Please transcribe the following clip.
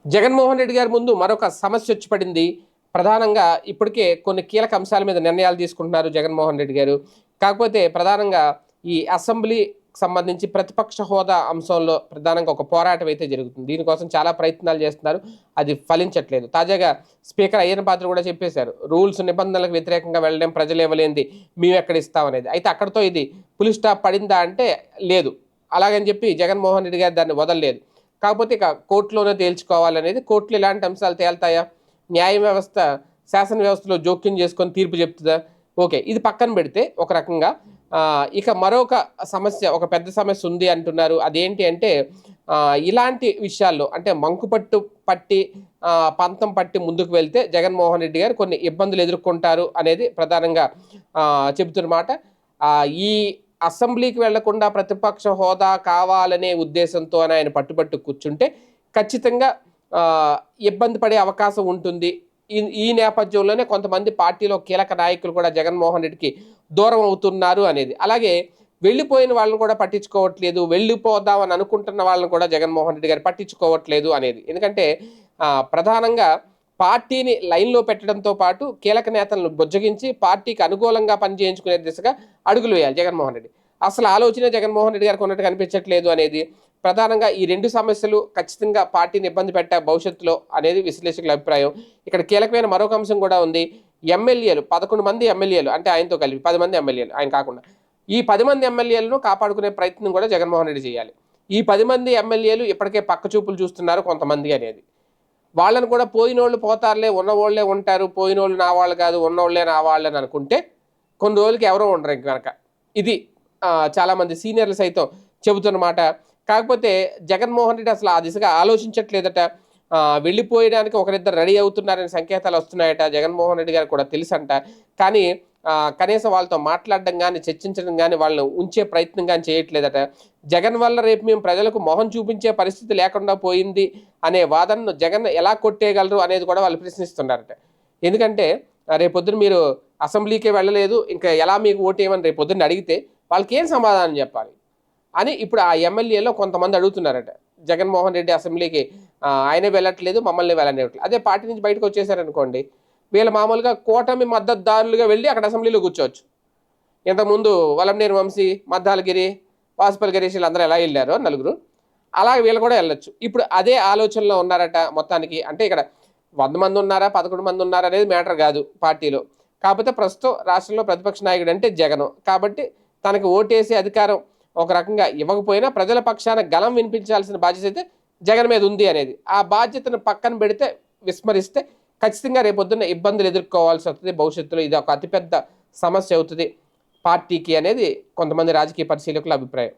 జగన్మోహన్ రెడ్డి గారి ముందు మరొక సమస్య వచ్చి పడింది. ప్రధానంగా ఇప్పటికే కొన్ని కీలక అంశాల మీద నిర్ణయాలు తీసుకుంటున్నారు జగన్మోహన్ రెడ్డి గారు. కాకపోతే ప్రధానంగా ఈ అసెంబ్లీకి సంబంధించి ప్రతిపక్ష హోదా అంశంలో ప్రధానంగా ఒక పోరాటం అయితే జరుగుతుంది. దీనికోసం చాలా ప్రయత్నాలు చేస్తున్నారు. అది ఫలించట్లేదు. తాజాగా స్పీకర్ అయ్యన్న పాత్రుడు కూడా చెప్పేశారు. రూల్స్ నిబంధనలకు వ్యతిరేకంగా వెళ్ళడం ప్రజలు ఇవ్వలేనిది మేము ఎక్కడ ఇస్తామనేది. అయితే అక్కడితో ఇది ఫుల్ స్టాప్ పడిందా అంటే లేదు. అలాగని చెప్పి జగన్మోహన్ రెడ్డి గారు దాన్ని వదలలేదు. కాకపోతే ఇక కోర్టులోనే తేల్చుకోవాలనేది. కోర్టులు ఇలాంటి అంశాలు తేల్తాయా? న్యాయ వ్యవస్థ శాసన వ్యవస్థలో జోక్యం చేసుకొని తీర్పు చెప్తుందా? ఓకే. ఇది పక్కన పెడితే ఒక రకంగా ఇక మరొక సమస్య, ఒక పెద్ద సమస్య ఉంది అంటున్నారు. అదేంటి అంటే ఇలాంటి విషయాల్లో అంటే మంకుపట్టు పట్టి పంతం పట్టి ముందుకు వెళ్తే జగన్మోహన్ రెడ్డి గారు కొన్ని ఇబ్బందులు ఎదుర్కొంటారు అనేది ప్రధానంగా చెబుతున్నమాట. ఈ అసెంబ్లీకి వెళ్లకుండా ప్రతిపక్ష హోదా కావాలనే ఉద్దేశంతో ఆయన పట్టుబట్టు కూర్చుంటే ఖచ్చితంగా ఇబ్బంది పడే అవకాశం ఉంటుంది. ఈ నేపథ్యంలోనే కొంతమంది పార్టీలో కీలక నాయకులు కూడా జగన్మోహన్ రెడ్డికి దూరం అవుతున్నారు అనేది. అలాగే వెళ్ళిపోయిన వాళ్ళని కూడా పట్టించుకోవట్లేదు, వెళ్ళిపోదామని అనుకుంటున్న వాళ్ళని కూడా జగన్మోహన్ రెడ్డి గారు పట్టించుకోవట్లేదు అనేది. ఎందుకంటే ప్రధానంగా పార్టీని లైన్లో పెట్టడంతో పాటు కీలక నేతలను బుజ్జగించి పార్టీకి అనుకూలంగా పనిచేయించుకునే దిశగా అడుగులు వేయాలి జగన్మోహన్ రెడ్డి. అసలు ఆలోచన జగన్మోహన్ రెడ్డి గారికి ఉన్నట్టు కనిపించట్లేదు అనేది. ప్రధానంగా ఈ రెండు సమస్యలు ఖచ్చితంగా పార్టీని ఇబ్బంది పెట్టే భవిష్యత్తులో అనేది విశ్లేషకుల అభిప్రాయం. ఇక్కడ కీలకమైన మరొక అంశం కూడా ఉంది. ఎమ్మెల్యేలు 11 మంది ఎమ్మెల్యేలు, అంటే ఆయనతో కలిపి 10 మంది ఎమ్మెల్యేలు, ఆయన కాకుండా ఈ 10 మంది ఎమ్మెల్యేలను కాపాడుకునే ప్రయత్నం కూడా జగన్మోహన్ రెడ్డి చేయాలి. ఈ 10 మంది ఎమ్మెల్యేలు ఇప్పటికే పక్క చూపులు చూస్తున్నారు కొంతమంది అనేది. వాళ్ళని కూడా పోయినోళ్ళు పోతారులే, ఉన్నవాళ్లే ఉంటారు, పోయినోళ్ళు నా వాళ్ళు కాదు, ఉన్నోళ్లే నా వాళ్ళని అనుకుంటే కొన్ని రోజులకి ఎవరో ఉండరు ఇంక కనుక. ఇది చాలామంది సీనియర్లు సైతం చెబుతున్నమాట. కాకపోతే జగన్మోహన్ రెడ్డి అసలు ఆ దిశగా ఆలోచించట్లేదట. వెళ్ళిపోయడానికి ఒకరిద్దరు రెడీ అవుతున్నారనే సంకేతాలు వస్తున్నాయట. జగన్మోహన్ రెడ్డి గారు కూడా తెలుసంట. కానీ కనీసం వాళ్ళతో మాట్లాడడం కానీ, చర్చించడం కానీ, వాళ్ళని ఉంచే ప్రయత్నం కానీ చేయట్లేదట. జగన్ వల్ల రేపు మేము ప్రజలకు మొహం చూపించే పరిస్థితి లేకుండా పోయింది అనే వాదనను జగన్ ఎలా కొట్టేయగలరు అనేది కూడా వాళ్ళు ప్రశ్నిస్తున్నారట. ఎందుకంటే రేపొద్దున మీరు అసెంబ్లీకే వెళ్ళలేదు, ఇంకా ఎలా మీకు ఓటేయమని రేపొద్దున అడిగితే వాళ్ళకి ఏం సమాధానం చెప్పాలి అని ఇప్పుడు ఆ ఎమ్మెల్యేలో కొంతమంది అడుగుతున్నారట. జగన్మోహన్ రెడ్డి అసెంబ్లీకి ఆయనే వెళ్ళట్లేదు, మమ్మల్ని వెళ్ళనివ్వట్లేదు. అదే పార్టీ నుంచి బయటకు వచ్చేసారనుకోండి, వీళ్ళు మామూలుగా కూటమి మద్దతుదారులుగా వెళ్ళి అక్కడ అసెంబ్లీలో కూర్చోవచ్చు. ఇంతకుముందు వలంనేని వంశీ, మద్దాలగిరి, వాసుపల్లి గిరీష్ వీళ్ళందరూ ఎలా వెళ్ళారో నలుగురు, అలాగే వీళ్ళు కూడా వెళ్ళొచ్చు. ఇప్పుడు అదే ఆలోచనలో ఉన్నారట మొత్తానికి. అంటే ఇక్కడ 100 మంది ఉన్నారా, 11 మంది ఉన్నారా అనేది మ్యాటర్ కాదు పార్టీలో. కాకపోతే ప్రస్తుతం రాష్ట్రంలో ప్రతిపక్ష నాయకుడు అంటే జగన్. కాబట్టి తనకి ఓటేసే అధికారం ఒక రకంగా ఇవ్వకపోయినా ప్రజల పక్షాన గలం వినిపించాల్సిన బాధ్యత అయితే జగన్ మీద ఉంది అనేది. ఆ బాధ్యతను పక్కన పెడితే, విస్మరిస్తే ఖచ్చితంగా రేపొద్దున్న ఇబ్బందులు ఎదుర్కోవాల్సి వస్తుంది భవిష్యత్తులో. ఇది ఒక అతిపెద్ద సమస్య అవుతుంది పార్టీకి అనేది కొంతమంది రాజకీయ పరిశీలకుల అభిప్రాయం.